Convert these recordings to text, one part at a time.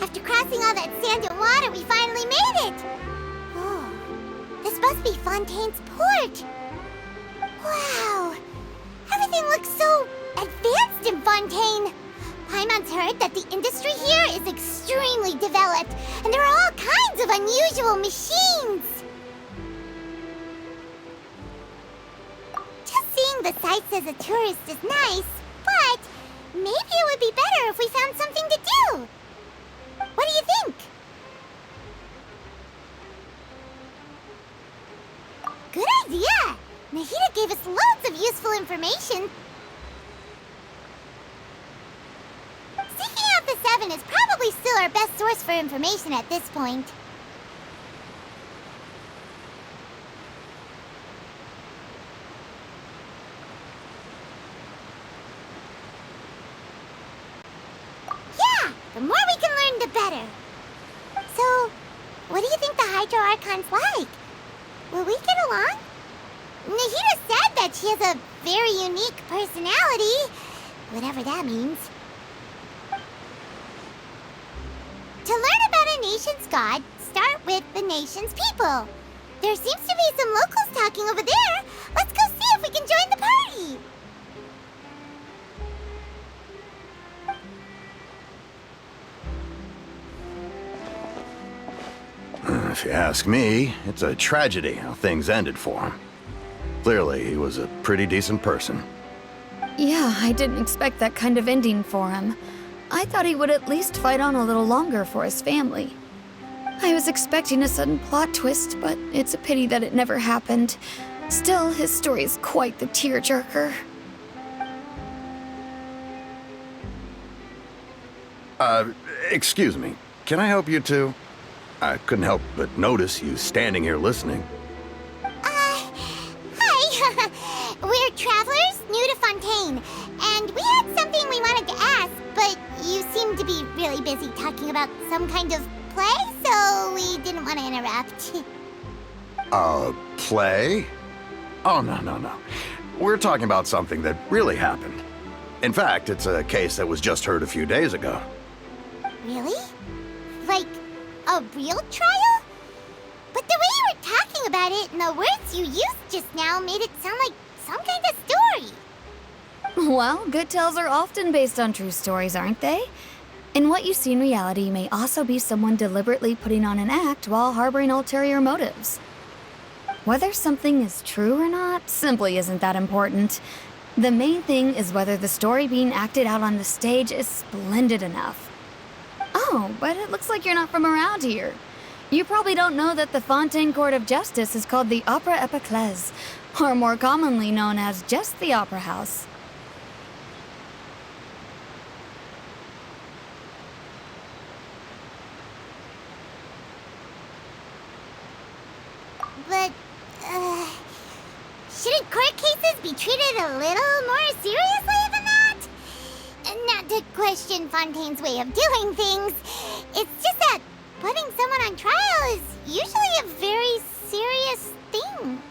After crossing all that sand and water, we finally made it! Oh, this must be Fontaine's port! Wow! Everything looks so advanced in Fontaine! Paimon's heard that the industry here is extremely developed, and there are all kinds of unusual machines! Just seeing the sights as a tourist is nice, but maybe it would be better if we found something to do! What do you think? Good idea! Nahida gave us loads of useful information. Seeking out the Seven is probably still our best source for information at this point. Yeah! The more we can learn, the better. So, what do you think the Hydro Archon's like? Will we get along? Nahida said that she has a very unique personality, whatever that means. To learn about a nation's god, start with the nation's people. There seems to be some locals talking over there. Let's go see if we can join the party. If you ask me, it's a tragedy how things ended for him. Clearly, he was a pretty decent person. Yeah, I didn't expect that kind of ending for him. I thought he would at least fight on a little longer for his family. I was expecting a sudden plot twist, but it's a pity that it never happened. Still, his story is quite the tearjerker. Excuse me. Can I help you two? I couldn't help but notice you standing here listening. Hi. We're travelers new to Fontaine, and we had something we wanted to ask, but you seem to be really busy talking about some kind of play, so we didn't want to interrupt. Play? Oh, no. We're talking about something that really happened. In fact, it's a case that was just heard a few days ago. Really? Like, a real trial? But the way you were talking about it and the words you used just now made it sound like some kind of story. Well, good tales are often based on true stories, aren't they? And what you see in reality may also be someone deliberately putting on an act while harboring ulterior motives. Whether something is true or not simply isn't that important. The main thing is whether the story being acted out on the stage is splendid enough. Oh, but it looks like you're not from around here. You probably don't know that the Fontaine Court of Justice is called the Opera Epiclese, or more commonly known as just the Opera House. But, shouldn't court cases be treated a little more seriously than that? Not to question Fontaine's way of doing things. It's just that putting someone on trial is usually a very serious thing.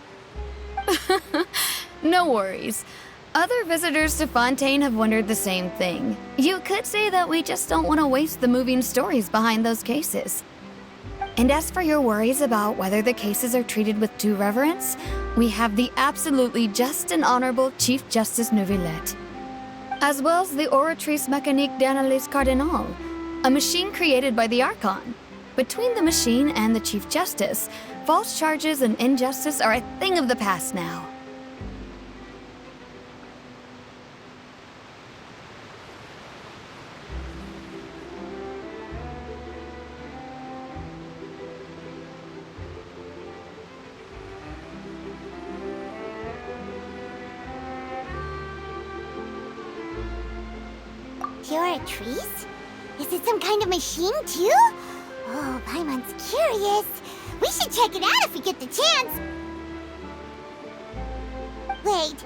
No worries. Other visitors to Fontaine have wondered the same thing. You could say that we just don't want to waste the moving stories behind those cases. And as for your worries about whether the cases are treated with due reverence, we have the absolutely just and honorable Chief Justice Neuvillette, as well as the Oratrice Mécanique d'Analyse Cardinal, a machine created by the Archon. Between the machine and the Chief Justice, false charges and injustice are a thing of the past now. Oratrice? Is it some kind of machine, too? Oh, Paimon's curious. We should check it out if we get the chance. Wait,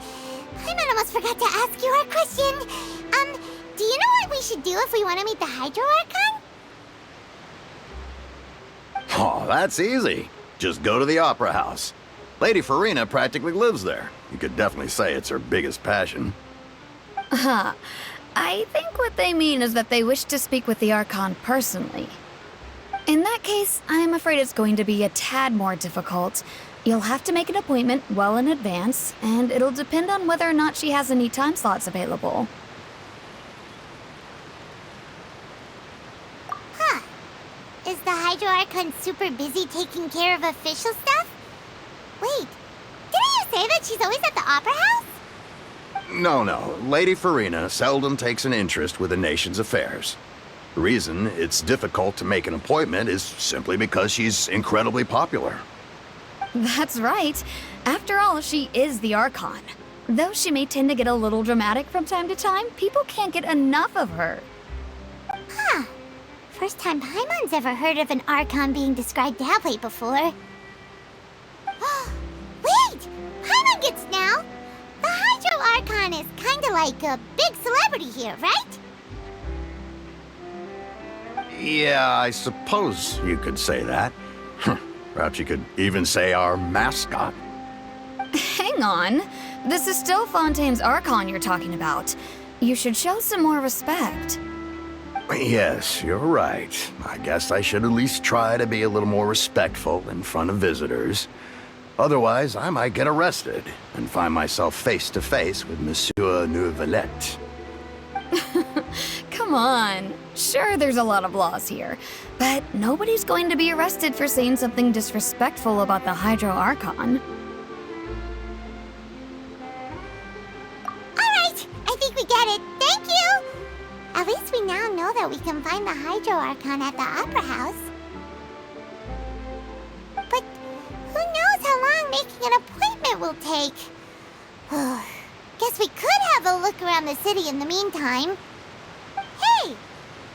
Paimon almost forgot to ask you our question. Do you know what we should do if we want to meet the Hydro Archon? Oh, that's easy. Just go to the Opera House. Lady Farina practically lives there. You could definitely say it's her biggest passion. I think what they mean is that they wish to speak with the Archon personally. In that case, I'm afraid it's going to be a tad more difficult. You'll have to make an appointment well in advance, and it'll depend on whether or not she has any time slots available. Huh. Is the Hydro Archon super busy taking care of official stuff? Wait, didn't you say that she's always at the Opera House? No. Lady Farina seldom takes an interest with the nation's affairs. The reason it's difficult to make an appointment is simply because she's incredibly popular. That's right. After all, she is the Archon. Though she may tend to get a little dramatic from time to time, people can't get enough of her. Huh. First time Paimon's ever heard of an Archon being described that way before. Wait! Paimon gets now! The Hydro Archon is kinda like a big celebrity here, right? Yeah, I suppose you could say that. Perhaps you could even say our mascot. Hang on. This is still Fontaine's Archon you're talking about. You should show some more respect. Yes, you're right. I guess I should at least try to be a little more respectful in front of visitors. Otherwise, I might get arrested and find myself face to face with Monsieur Neuvillette. Come on. Sure, there's a lot of laws here, but nobody's going to be arrested for saying something disrespectful about the Hydro Archon. Alright, I think we get it. Thank you! At least we now know that we can find the Hydro Archon at the Opera House. But who knows how long making an appointment will take? Guess we could have a look around the city in the meantime. Hey!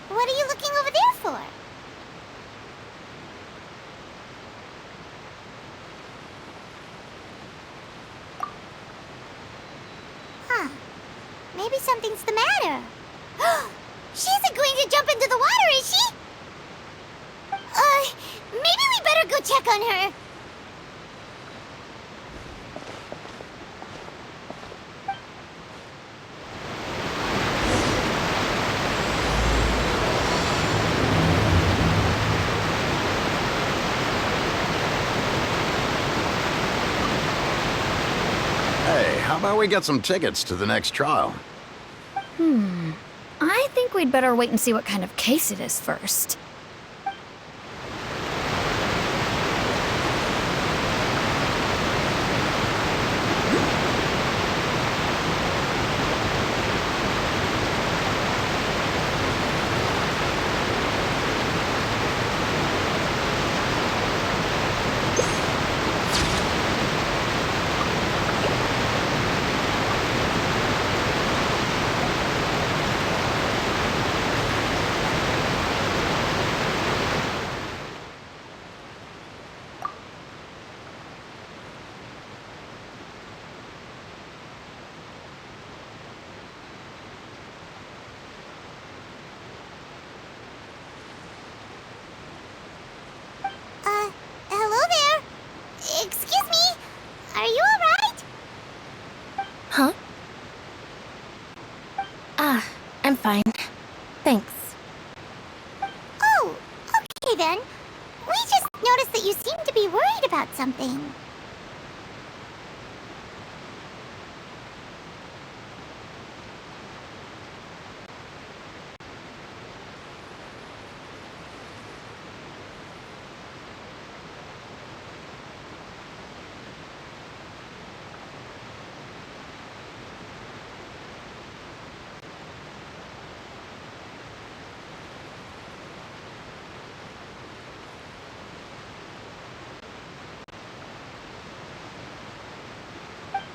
What are you looking over there for? Huh. Maybe something's the matter. She isn't going to jump into the water, is she? Maybe we better go check on her. Hey, how about we get some tickets to the next trial? I think we'd better wait and see what kind of case it is first. Hello there. Excuse me. Are you alright? Huh? I'm fine. Thanks. Oh, okay then. We just noticed that you seem to be worried about something.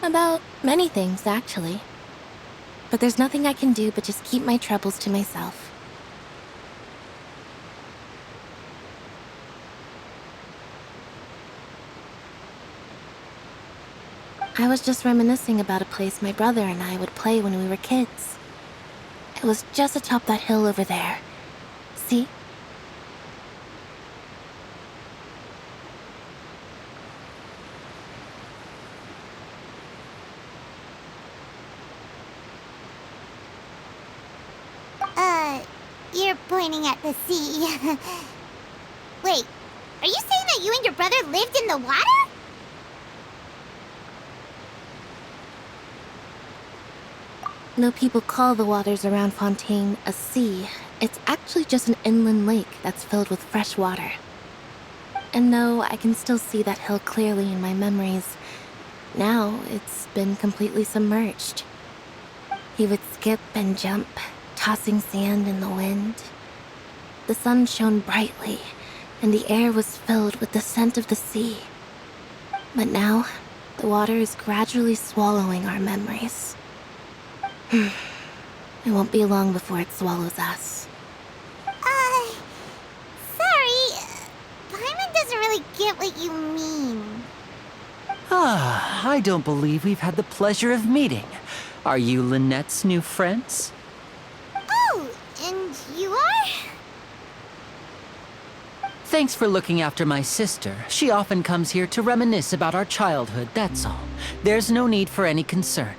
About many things, actually. But there's nothing I can do but just keep my troubles to myself. I was just reminiscing about a place my brother and I would play when we were kids. It was just atop that hill over there. See? pointing at the sea. Wait, are you saying that you and your brother lived in the water? Though people call the waters around Fontaine a sea, it's actually just an inland lake that's filled with fresh water. And though I can still see that hill clearly in my memories, now it's been completely submerged. He would skip and jump, tossing sand in the wind. The sun shone brightly, and the air was filled with the scent of the sea. But now, the water is gradually swallowing our memories. It won't be long before it swallows us. Sorry. Paimon doesn't really get what you mean. I don't believe we've had the pleasure of meeting. Are you Lynette's new friends? Oh, and you are? Thanks for looking after my sister. She often comes here to reminisce about our childhood, that's all. There's no need for any concern.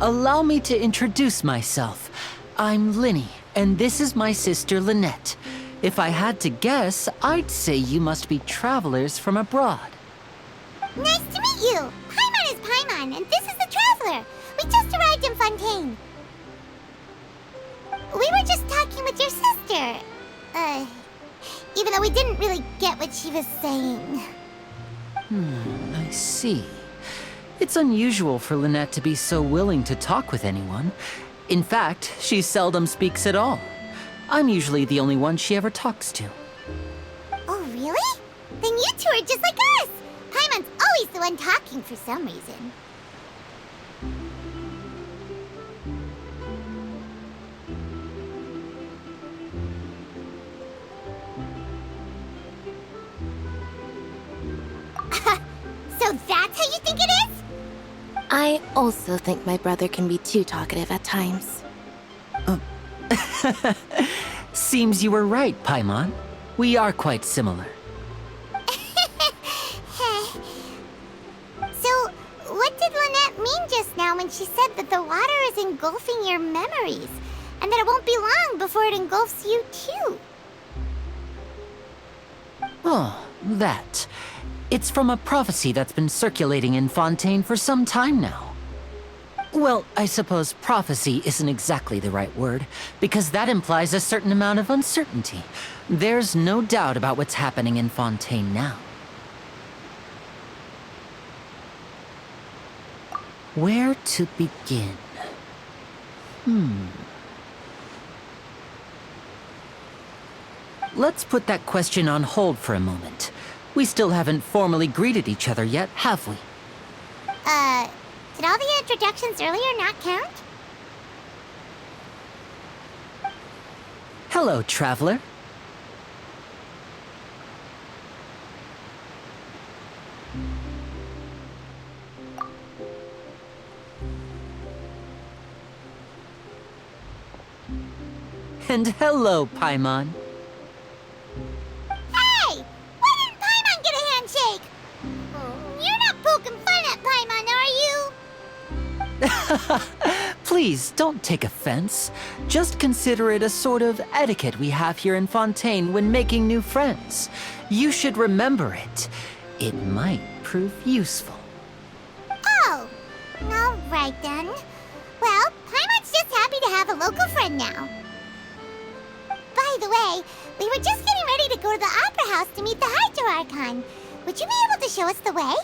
Allow me to introduce myself. I'm Linny, and this is my sister Lynette. If I had to guess, I'd say you must be travelers from abroad. Nice to meet you. Paimon is Paimon, and this is the Traveler. We just arrived in Fontaine. We were just talking with your sister. Even though we didn't really get what she was saying. I see. It's unusual for Lynette to be so willing to talk with anyone. In fact, she seldom speaks at all. I'm usually the only one she ever talks to. Oh, really? Then you two are just like us. Paimon's always the one talking for some reason. So that's how you think it is? I also think my brother can be too talkative at times. Seems you were right, Paimon. We are quite similar. So, what did Lynette mean just now when she said that the water is engulfing your memories, and that it won't be long before it engulfs you too? Oh, that. It's from a prophecy that's been circulating in Fontaine for some time now. Well, I suppose prophecy isn't exactly the right word, because that implies a certain amount of uncertainty. There's no doubt about what's happening in Fontaine now. Where to begin? Let's put that question on hold for a moment. We still haven't formally greeted each other yet, have we? Did all the introductions earlier not count? Hello, traveler. And hello, Paimon. Hey! Why didn't Paimon get a handshake? You're not poking fun at Paimon, are you? Please, don't take offense. Just consider it a sort of etiquette we have here in Fontaine when making new friends. You should remember it. It might prove useful. Oh, all right then. Well, Paimon's just happy to have a local friend now. By the way, we were just getting ready to go to the Opera House to meet the Hydro Archon. Would you be able to show us the way?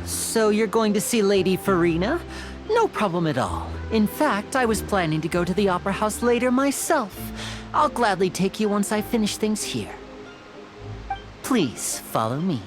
So you're going to see Lady Farina? No problem at all. In fact, I was planning to go to the Opera House later myself. I'll gladly take you once I finish things here. Please, follow me.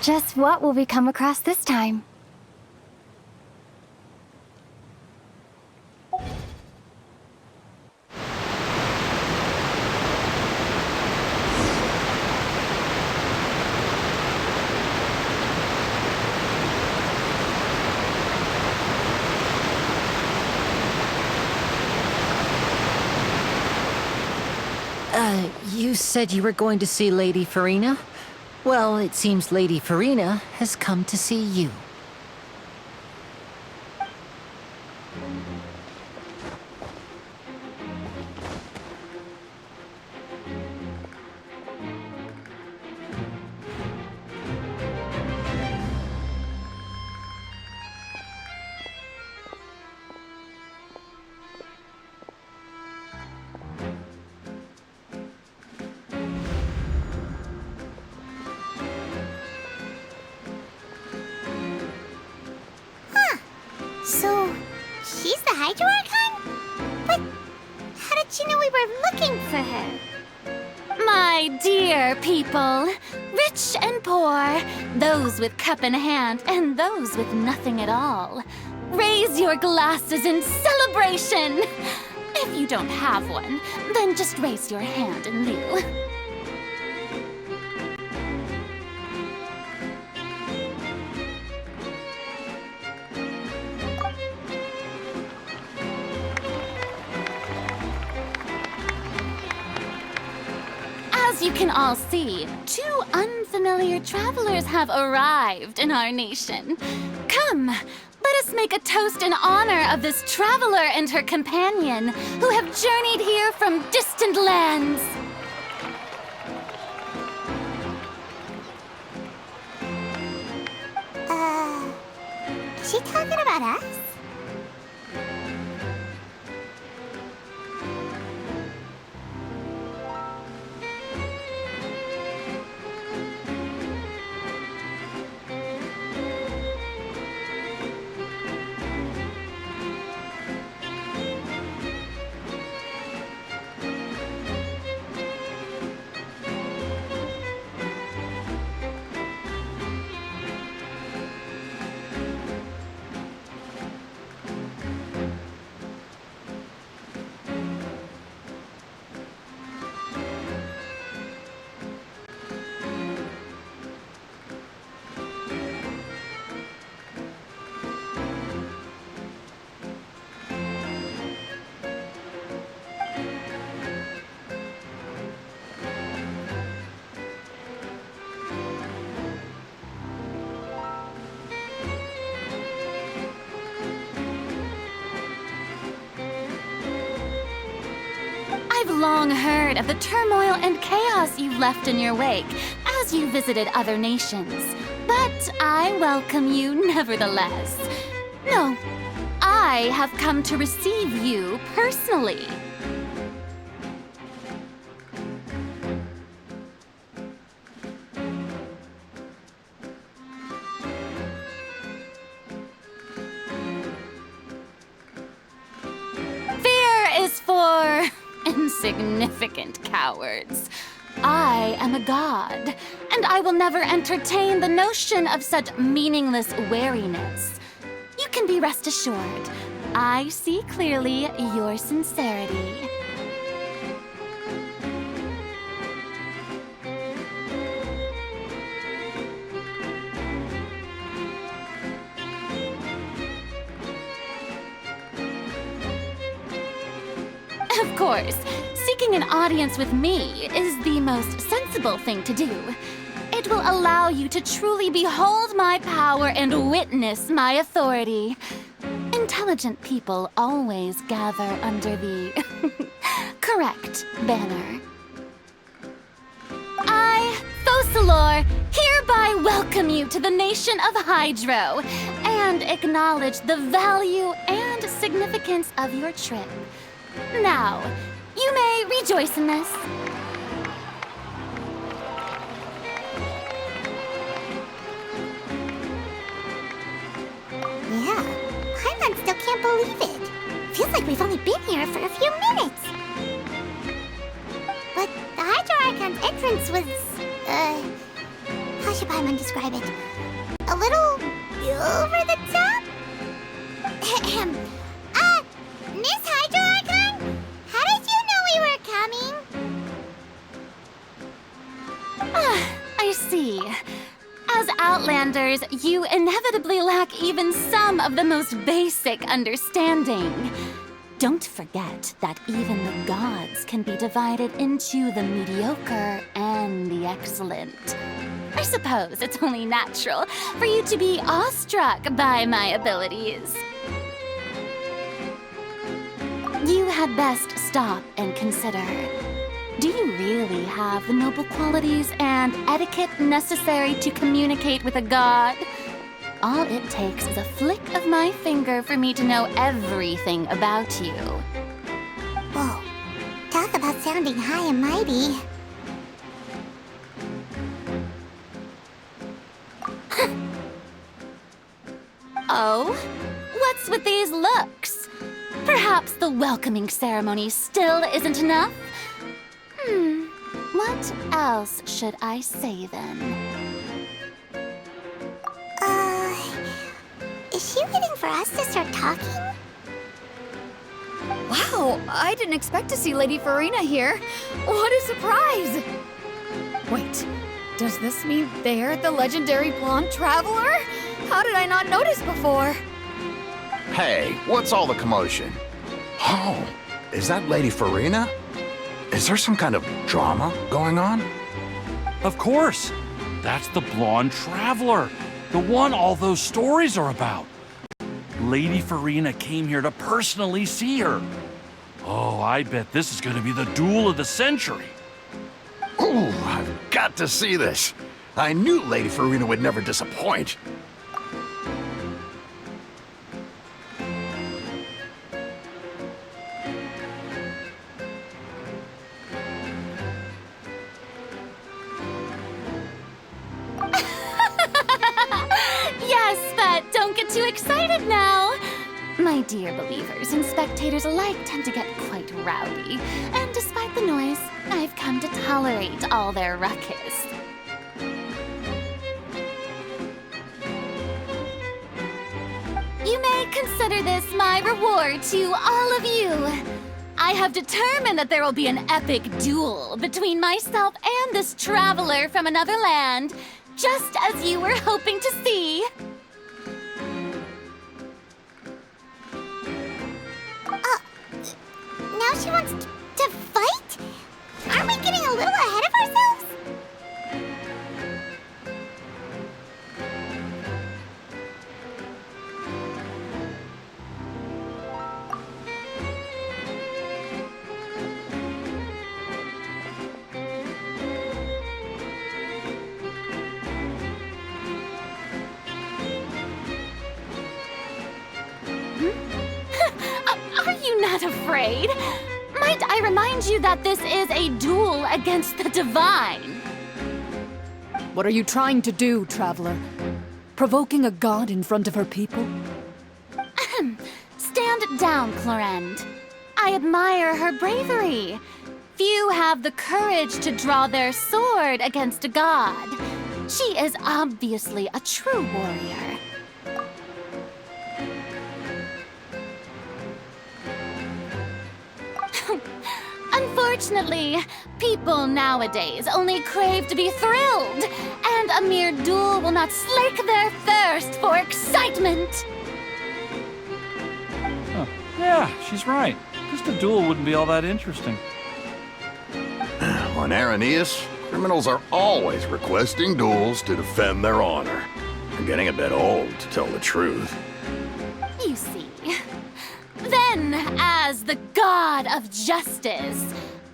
Just what will we come across this time? You said you were going to see Lady Farina? Well, it seems Lady Farina has come to see you. So, she's the Hydro Archon? But how did she know we were looking for her? My dear people, rich and poor, those with cup in hand and those with nothing at all, raise your glasses in celebration! If you don't have one, then just raise your hand in lieu. As you can all see, two unfamiliar travelers have arrived in our nation. Come, let us make a toast in honor of this traveler and her companion who have journeyed here from distant lands. Is she talking about us? I've long heard of the turmoil and chaos you've left in your wake as you visited other nations. But I welcome you nevertheless. No, I have come to receive you personally. Fear is for insignificant cowards. I am a god, and I will never entertain the notion of such meaningless wariness. You can be rest assured, I see clearly your sincerity. Of course, seeking an audience with me is the most sensible thing to do. It will allow you to truly behold my power and witness my authority. Intelligent people always gather under the correct banner. I, Focalor, hereby welcome you to the nation of Hydro and acknowledge the value and significance of your trip. Now, you may rejoice in this. Yeah, Paimon still can't believe it. Feels like we've only been here for a few minutes. But the Hydro Archon's entrance was, how should Paimon describe it? A little over the top? Miss Hydro Archon? How did you know we were coming? I see. As Outlanders, you inevitably lack even some of the most basic understanding. Don't forget that even the gods can be divided into the mediocre and the excellent. I suppose it's only natural for you to be awestruck by my abilities. You had best stop and consider. Do you really have the noble qualities and etiquette necessary to communicate with a god? All it takes is a flick of my finger for me to know everything about you. Whoa. Talk about sounding high and mighty. Oh? What's with these looks? Perhaps the welcoming ceremony still isn't enough? What else should I say then? Is she waiting for us to start talking? Wow, I didn't expect to see Lady Farina here. What a surprise! Wait, does this mean they're the legendary blonde traveler? How did I not notice before? Hey, what's all the commotion? Oh, is that Lady Farina? Is there some kind of drama going on? Of course. That's the blonde traveler. The one all those stories are about. Lady Farina came here to personally see her. Oh, I bet this is going to be the duel of the century. Ooh, I've got to see this. I knew Lady Farina would never disappoint. Yes, but don't get too excited now. My dear believers and spectators alike tend to get quite rowdy, and despite the noise, I've come to tolerate all their ruckus. You may consider this my reward to all of you. I have determined that there will be an epic duel between myself and this traveler from another land, just as you were hoping to see. Now she wants to fight? Aren't we getting a little ahead of ourselves? Are you not afraid? Might I remind you that this is a duel against the divine? What are you trying to do, traveler? Provoking a god in front of her people? Stand down, Clorend. I admire her bravery. Few have the courage to draw their sword against a god. She is obviously a true warrior. Unfortunately, people nowadays only crave to be thrilled, and a mere duel will not slake their thirst for excitement. Huh. Yeah, she's right. Just a duel wouldn't be all that interesting. On Araneus, criminals are always requesting duels to defend their honor. I'm getting a bit old, to tell the truth. You see. Then, as the god of justice,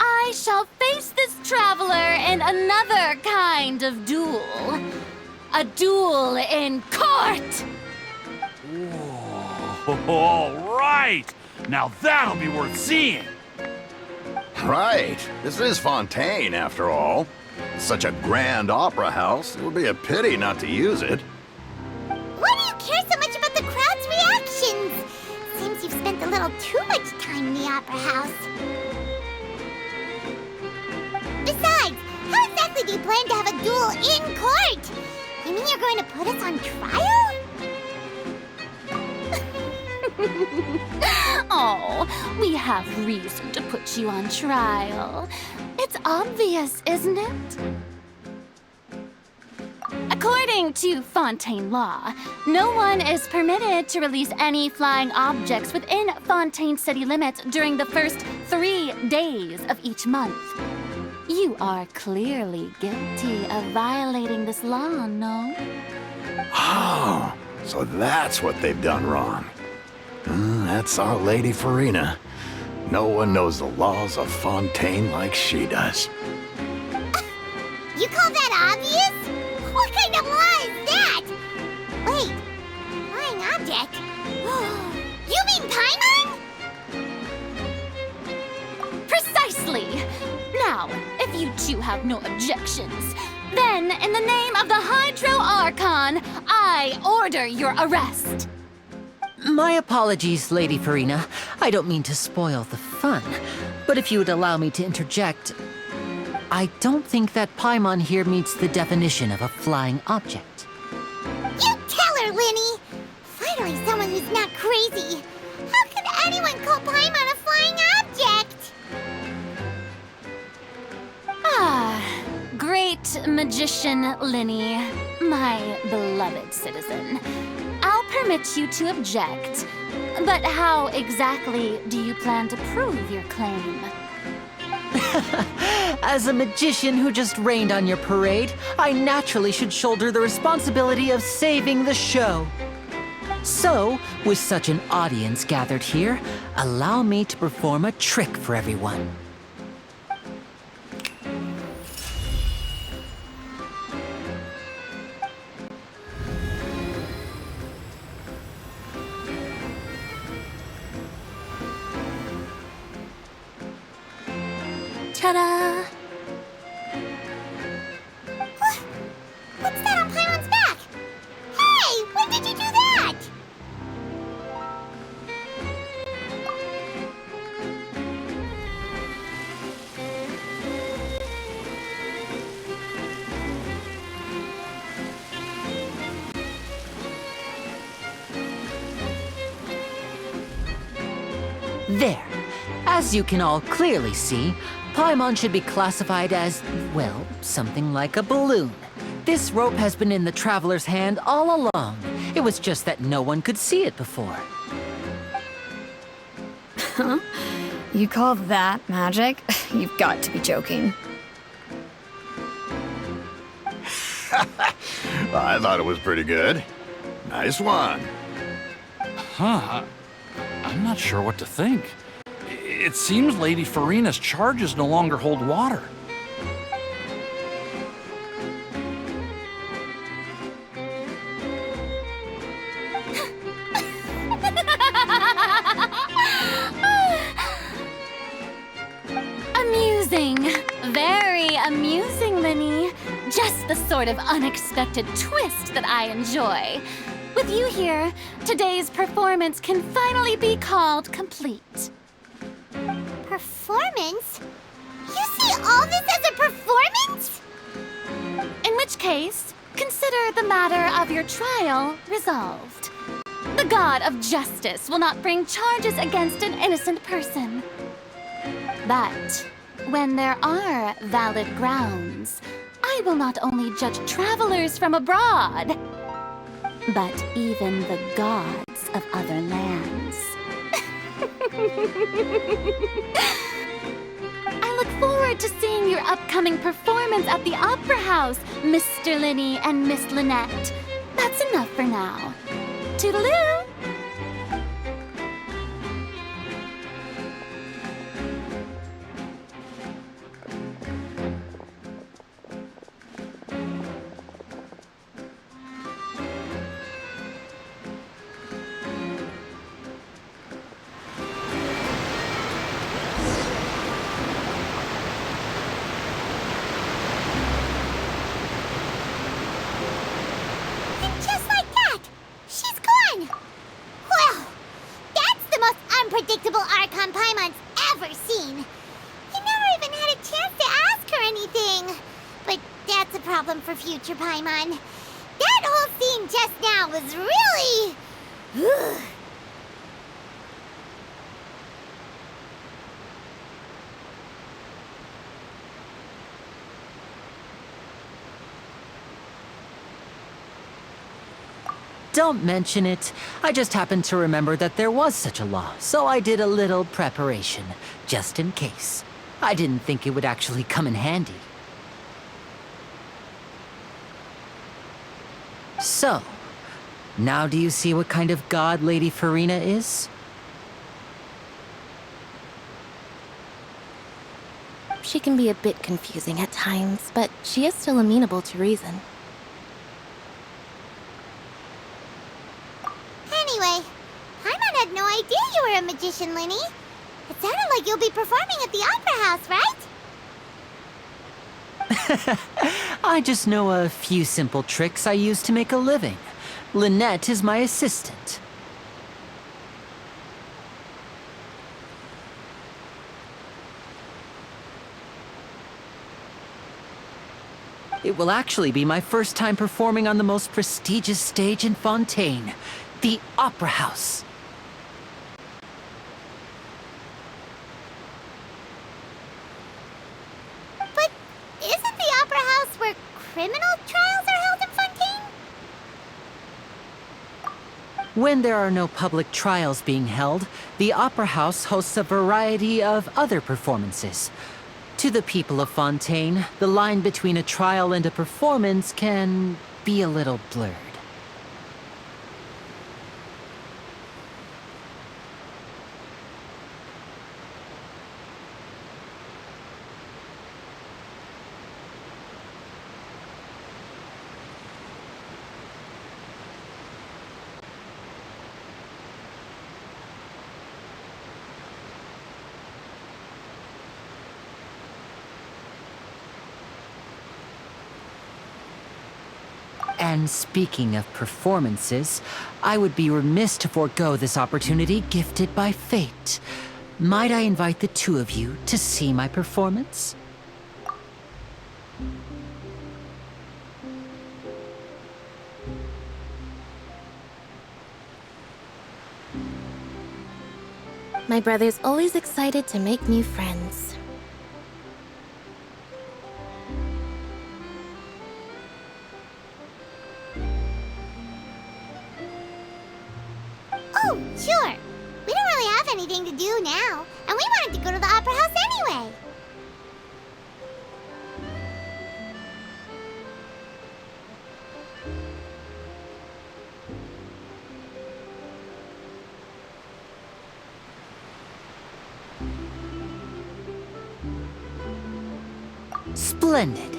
I shall face this traveler in another kind of duel. A duel in court! Whoa, all right! Now that'll be worth seeing! Right. This is Fontaine, after all. It's such a grand opera house, it would be a pity not to use it. Why do you care so much about the crowd's reactions? Seems you've spent a little too much time in the opera house. Besides, how exactly do you plan to have a duel in court? going to put us on trial? Oh, we have reason to put you on trial. It's obvious, isn't it? According to Fontaine law, no one is permitted to release any flying objects within Fontaine city limits during the first 3 days of each month. You are clearly guilty of violating this law, no? Oh, so that's what they've done wrong. That's our Lady Farina. No one knows the laws of Fontaine like she does. You call that obvious? What kind of law is that? Wait, flying object? You mean Paimon? Precisely! Now, if you two have no objections, then in the name of the Hydro Archon, I order your arrest. My apologies, Lady Farina. I don't mean to spoil the fun, but if you would allow me to interject, I don't think that Paimon here meets the definition of a flying object. You tell her, Linny! Finally someone who's not crazy. How could anyone call Paimon a flying object? Ah, great magician Linny, my beloved citizen. I'll permit you to object, but how exactly do you plan to prove your claim? As a magician who just rained on your parade, I naturally should shoulder the responsibility of saving the show. So, with such an audience gathered here, allow me to perform a trick for everyone. Ta-da! What's that on Paimon's back? Hey, when did you do that? There. As you can all clearly see, Paimon should be classified as, well, something like a balloon. This rope has been in the Traveler's hand all along. It was just that no one could see it before. Huh? You call that magic? You've got to be joking. I thought it was pretty good. Nice one. Huh. I'm not sure what to think. It seems Lady Farina's charges no longer hold water. Amusing. Very amusing, Linny. Just the sort of unexpected twist that I enjoy. With you here, today's performance can finally be called complete. Performance? You see all this as a performance? In which case, consider the matter of your trial resolved. The god of justice will not bring charges against an innocent person. But when there are valid grounds, I will not only judge travelers from abroad, but even the gods of other lands. I look forward to seeing your upcoming performance at the Opera House, Mr. Linny and Miss Lynette. That's enough for now. Toodaloo! Unpredictable Archon Paimon's ever seen. He never even had a chance to ask her anything. But that's a problem for future Paimon. That That whole scene just now was really... Don't mention it. I just happened to remember that there was such a law, so I did a little preparation, just in case. I didn't think it would actually come in handy. So, now do you see what kind of god Lady Farina is? She can be a bit confusing at times, but she is still amenable to reason. Anyway, Paimon had no idea you were a magician, Linny. It sounded like you'll be performing at the Opera House, right? I just know a few simple tricks I use to make a living. Lynette is my assistant. It will actually be my first time performing on the most prestigious stage in Fontaine, the Opera House. But isn't the Opera House where criminal trials are held in Fontaine? When there are no public trials being held, the Opera House hosts a variety of other performances. To the people of Fontaine, the line between a trial and a performance can be a little blurred. And speaking of performances, I would be remiss to forego this opportunity gifted by fate. Might I invite the two of you to see my performance? My brother's always excited to make new friends. Oh, sure. We don't really have anything to do now, and we wanted to go to the Opera House anyway. Splendid.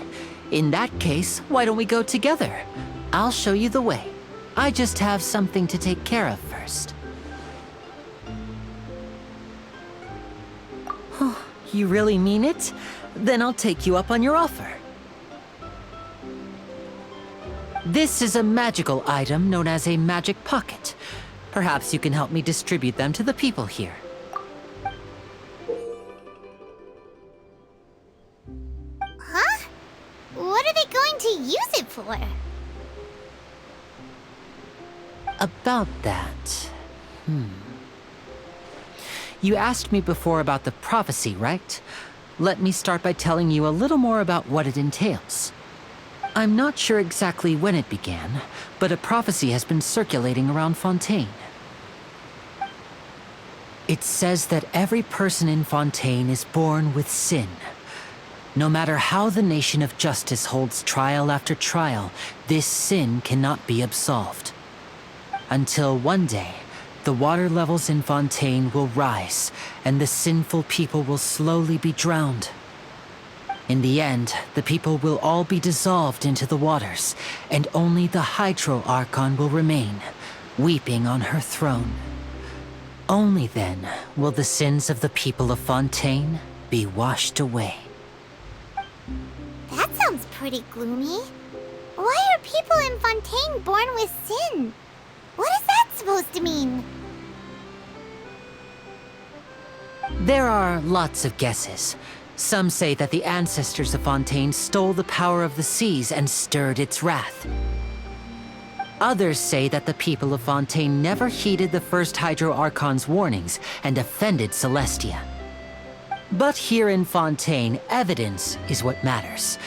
In that case, why don't we go together? I'll show you the way. I just have something to take care of first. Oh, you really mean it? Then I'll take you up on your offer. This is a magical item known as a magic pocket. Perhaps you can help me distribute them to the people here. Huh? What are they going to use it for? About that... You asked me before about the prophecy, right? Let me start by telling you a little more about what it entails. I'm not sure exactly when it began, but a prophecy has been circulating around Fontaine. It says that every person in Fontaine is born with sin. No matter how the nation of justice holds trial after trial, this sin cannot be absolved. Until one day, the water levels in Fontaine will rise, and the sinful people will slowly be drowned. In the end, the people will all be dissolved into the waters, and only the Hydro Archon will remain, weeping on her throne. Only then will the sins of the people of Fontaine be washed away. That sounds pretty gloomy. Why are people in Fontaine born with sin? What is that supposed to mean? There are lots of guesses. Some say that the ancestors of Fontaine stole the power of the seas and stirred its wrath. Others say that the people of Fontaine never heeded the first Hydro Archon's warnings and offended Celestia. But here in Fontaine, evidence is what matters.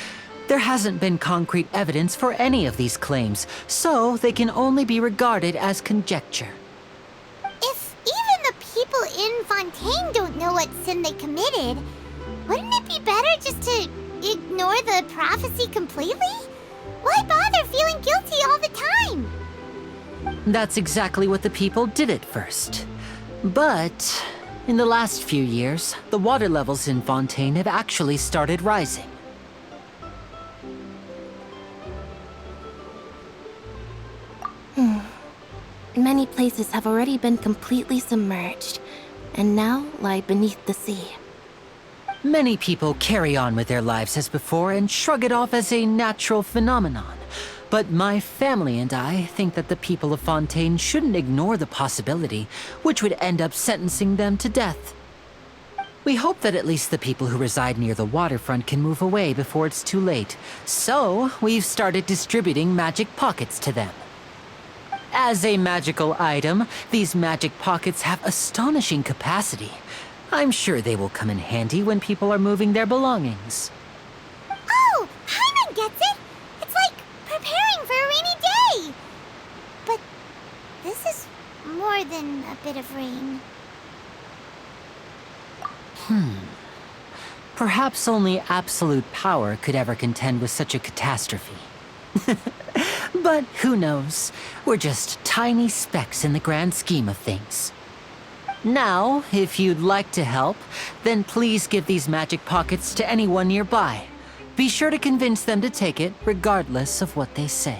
There hasn't been concrete evidence for any of these claims, so they can only be regarded as conjecture. If even the people in Fontaine don't know what sin they committed, wouldn't it be better just to ignore the prophecy completely? Why bother feeling guilty all the time? That's exactly what the people did at first. But in the last few years, the water levels in Fontaine have actually started rising. Many places have already been completely submerged, and now lie beneath the sea. Many people carry on with their lives as before and shrug it off as a natural phenomenon. But my family and I think that the people of Fontaine shouldn't ignore the possibility, which would end up sentencing them to death. We hope that at least the people who reside near the waterfront can move away before it's too late. So, we've started distributing magic pockets to them. As a magical item, these magic pockets have astonishing capacity. I'm sure they will come in handy when people are moving their belongings. Oh, Hyman gets it! It's like preparing for a rainy day! But this is more than a bit of rain. Perhaps only absolute power could ever contend with such a catastrophe. But who knows? We're just tiny specks in the grand scheme of things. Now, if you'd like to help, then please give these magic pockets to anyone nearby. Be sure to convince them to take it, regardless of what they say.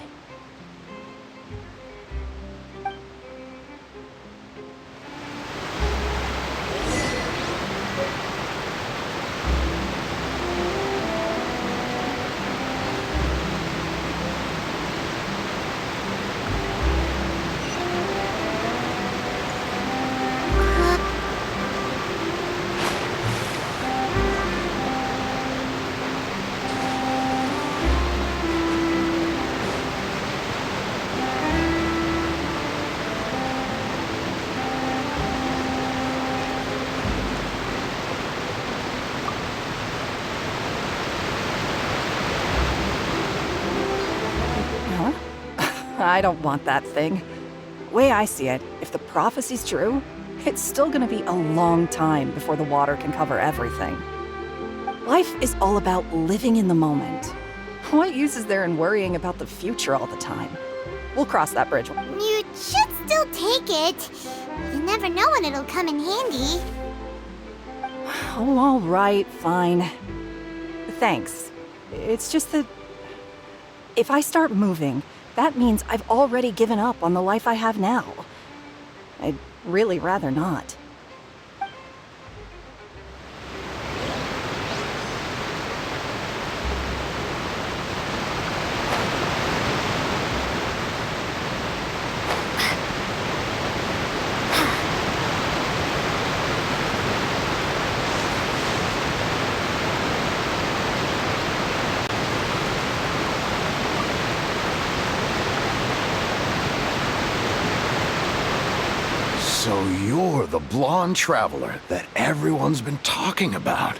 I don't want that thing. Way I see it, if the prophecy's true, it's still gonna be a long time before the water can cover everything. Life is all about living in the moment. What use is there in worrying about the future all the time? We'll cross that bridge. You should still take it. You never know when it'll come in handy. Oh, all right, fine. Thanks. It's just that if I start moving, that means I've already given up on the life I have now. I'd really rather not. So you're the blonde traveler that everyone's been talking about.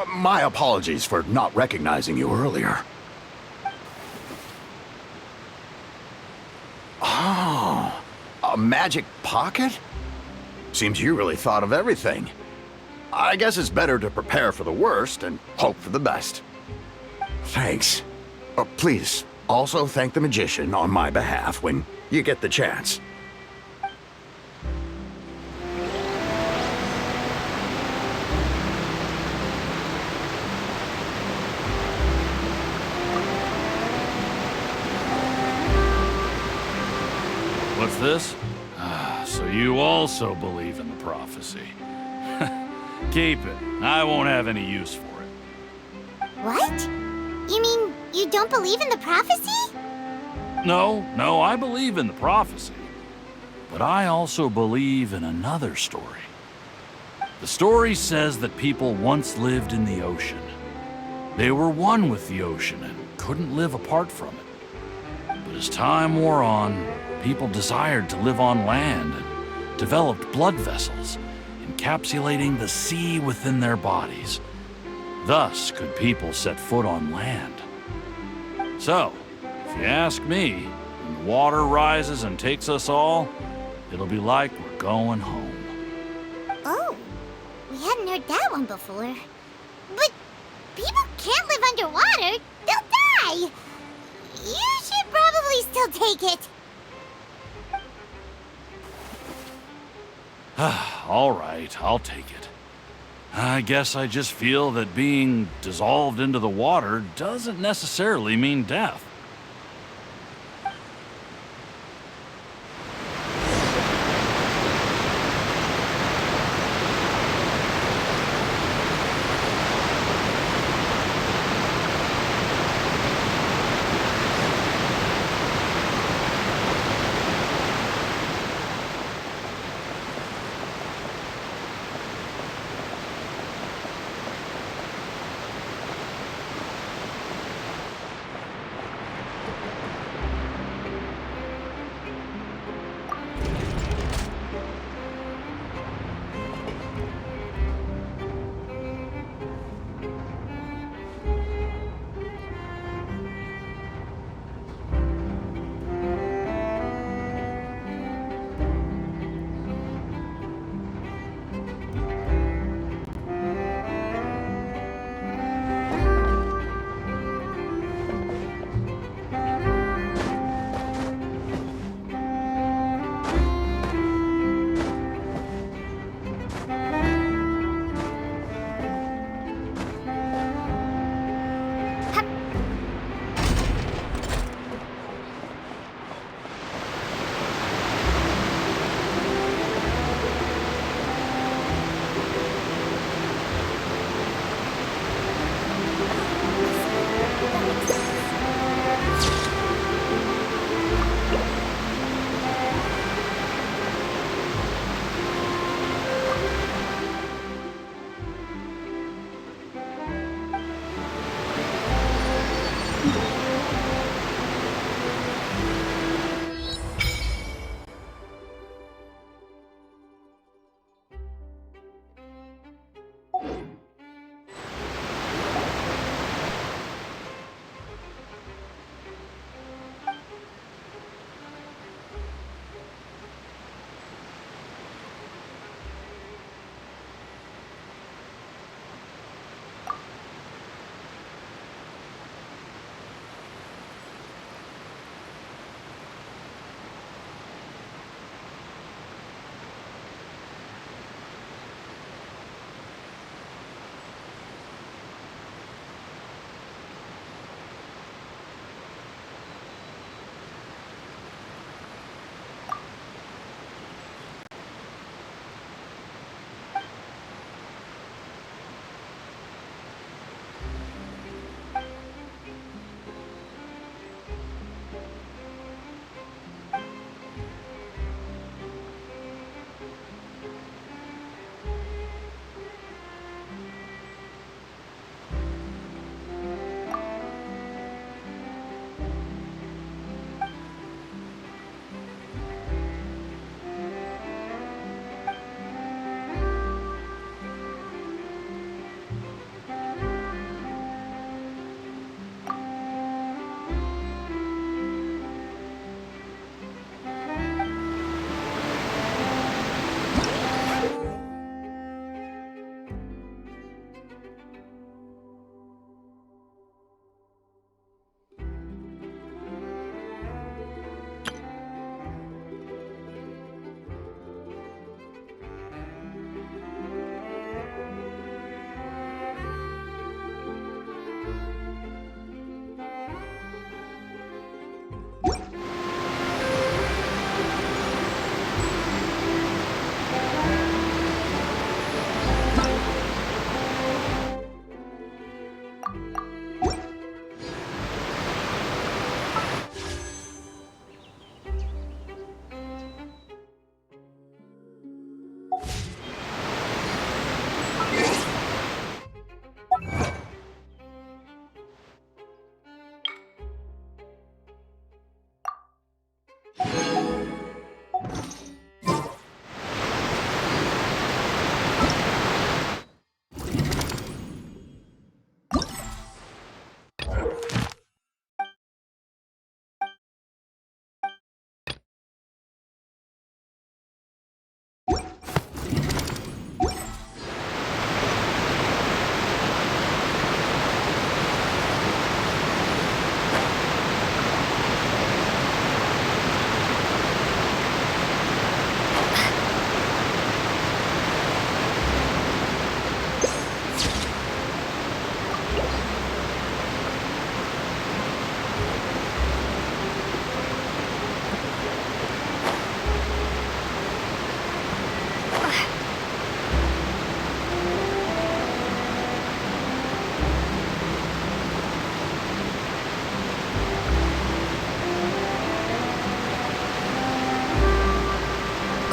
My apologies for not recognizing you earlier. Oh, a magic pocket? Seems you really thought of everything. I guess it's better to prepare for the worst and hope for the best. Thanks. Please, also thank the magician on my behalf when you get the chance. What's this? So you also believe in the prophecy. Keep it. I won't have any use for it. What? You mean you don't believe in the prophecy? No, I believe in the prophecy. But I also believe in another story. The story says that people once lived in the ocean. They were one with the ocean and couldn't live apart from it. But as time wore on, people desired to live on land and developed blood vessels, encapsulating the sea within their bodies. Thus could people set foot on land. So, if you ask me, when the water rises and takes us all, it'll be like we're going home. Oh, we hadn't heard that one before. But people can't live underwater. They'll die. You should probably still take it. All right, I'll take it. I guess I just feel that being dissolved into the water doesn't necessarily mean death.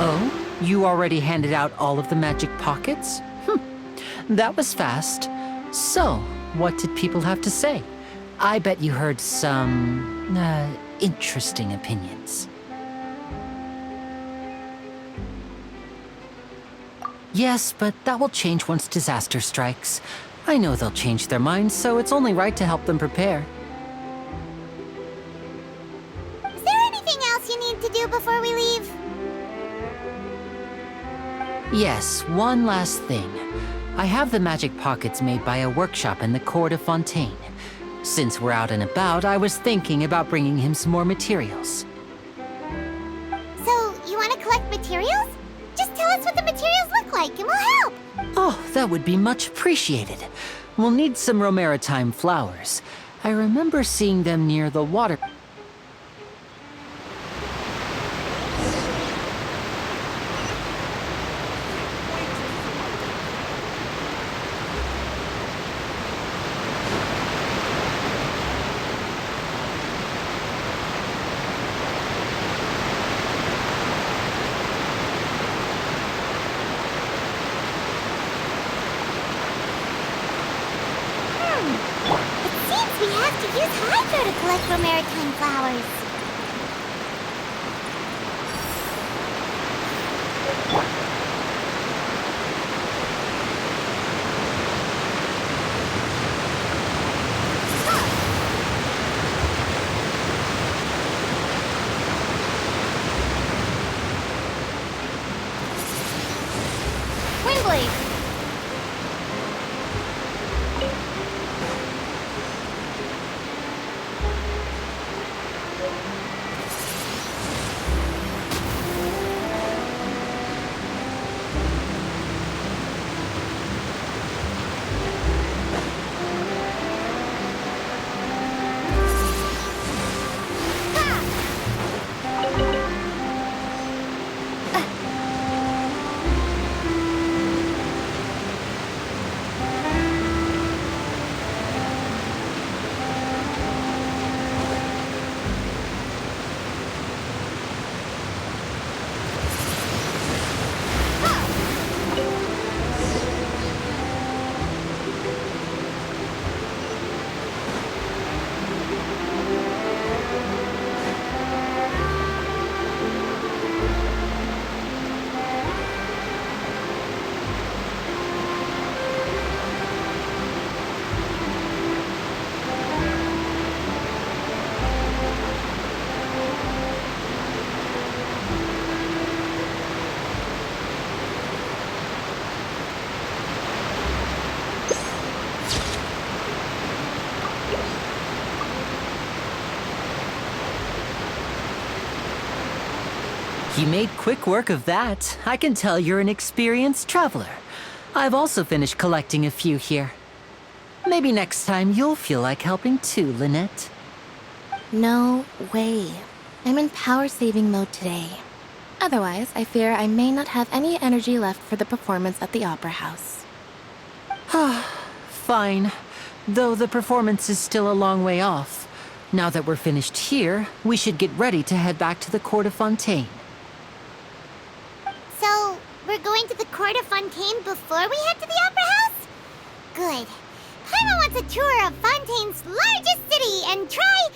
Oh? You already handed out all of the magic pockets? That was fast. So, what did people have to say? I bet you heard some, interesting opinions. Yes, but that will change once disaster strikes. I know they'll change their minds, so it's only right to help them prepare. Is there anything else you need to do before we leave? Yes, one last thing. I have the magic pockets made by a workshop in the court of Fontaine. Since we're out and about, I was thinking about bringing him some more materials. So, you want to collect materials? Just tell us what the materials look like and we'll help! Oh, that would be much appreciated. We'll need some Romaritime flowers. I remember seeing them near the water. It seems we have to use Hydro to collect Romaritime flowers. Windblade! You made quick work of that. I can tell you're an experienced traveler. I've also finished collecting a few here. Maybe next time you'll feel like helping too, Lynette. No way. I'm in power-saving mode today. Otherwise, I fear I may not have any energy left for the performance at the Opera House. Fine. Though the performance is still a long way off. Now that we're finished here, we should get ready to head back to the court of Fontaine. So, we're going to the court of Fontaine before we head to the Opera House? Good. Paimon wants a tour of Fontaine's largest city and try...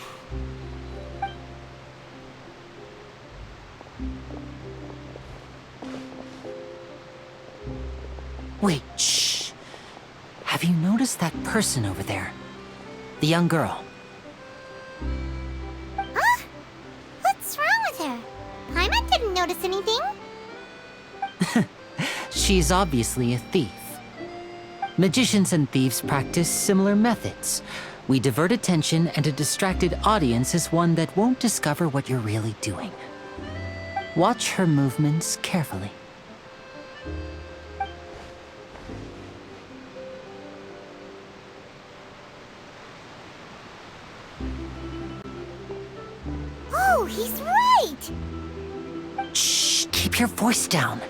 Wait, shh. Have you noticed that person over there? The young girl. Huh? What's wrong with her? Paimon didn't notice anything. She's obviously a thief. Magicians and thieves practice similar methods. We divert attention, and a distracted audience is one that won't discover what you're really doing. Watch her movements carefully. Oh, he's right! Shh, keep your voice down.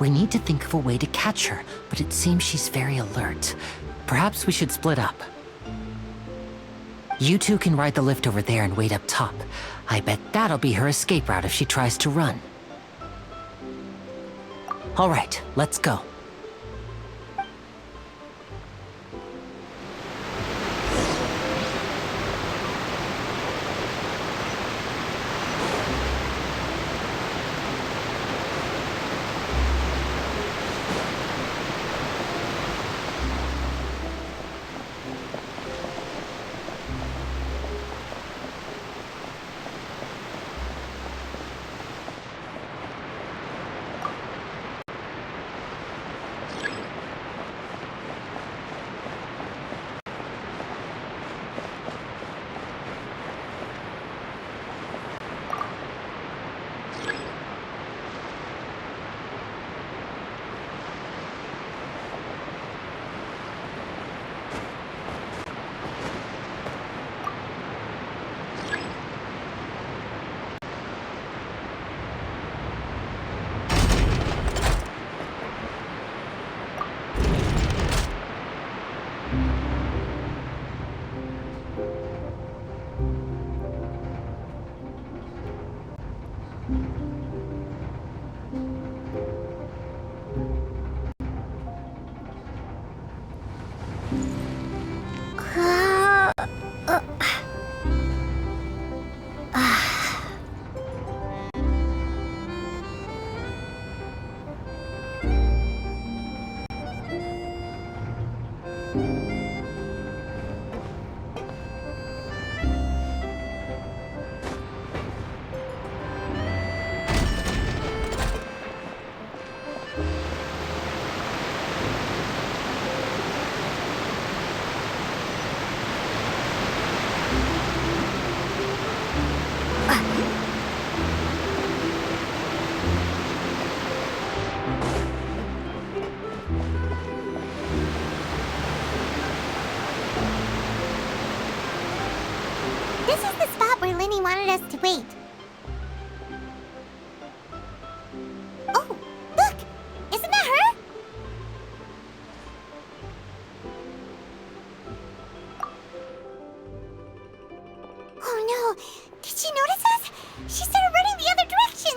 We need to think of a way to catch her, but it seems she's very alert. Perhaps we should split up. You two can ride the lift over there and wait up top. I bet that'll be her escape route if she tries to run. All right, let's go. This is the spot where Linny wanted us to wait. Oh, look! Isn't that her? Oh no! Did she notice us? She started running the other direction!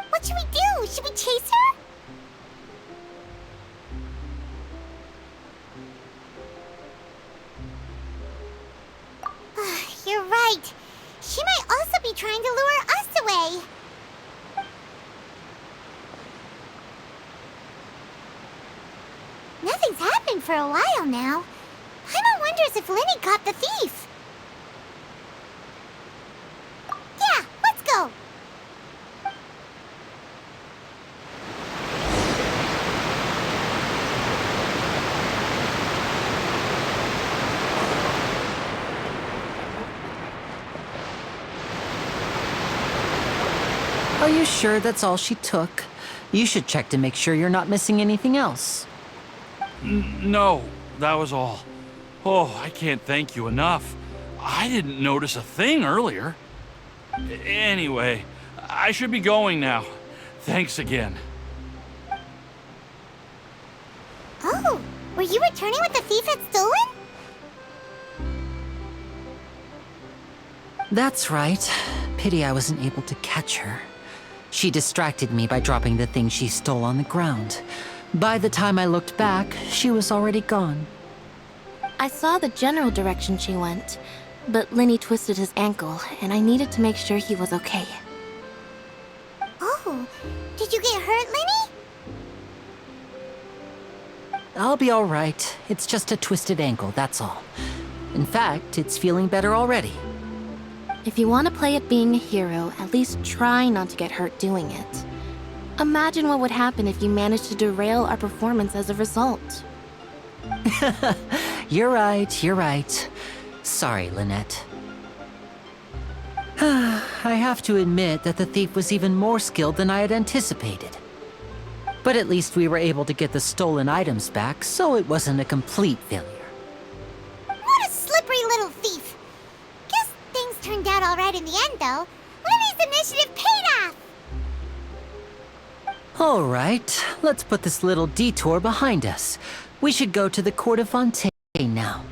What should we do? Should we chase her? You're right. She might also be trying to lure us away. Nothing's happened for a while now. Paimon wonders if Linny caught the thief. Yeah, let's go. Are you sure that's all she took? You should check to make sure you're not missing anything else. No, that was all. Oh, I can't thank you enough. I didn't notice a thing earlier. Anyway, I should be going now. Thanks again. Oh, were you returning what the thief had stolen? That's right. Pity I wasn't able to catch her. She distracted me by dropping the thing she stole on the ground. By the time I looked back, she was already gone. I saw the general direction she went, but Linny twisted his ankle, and I needed to make sure he was okay. Oh, did you get hurt, Linny? I'll be all right. It's just a twisted ankle, that's all. In fact, it's feeling better already. If you want to play at being a hero, at least try not to get hurt doing it. Imagine what would happen if you managed to derail our performance as a result. You're right. Sorry, Lynette. I have to admit that the thief was even more skilled than I had anticipated. But at least we were able to get the stolen items back, so it wasn't a complete failure. What a slippery little thief! Guess things turned out all right in the end, though. Linny's initiative paid off! All right, let's put this little detour behind us. We should go to the court of Fontaine now.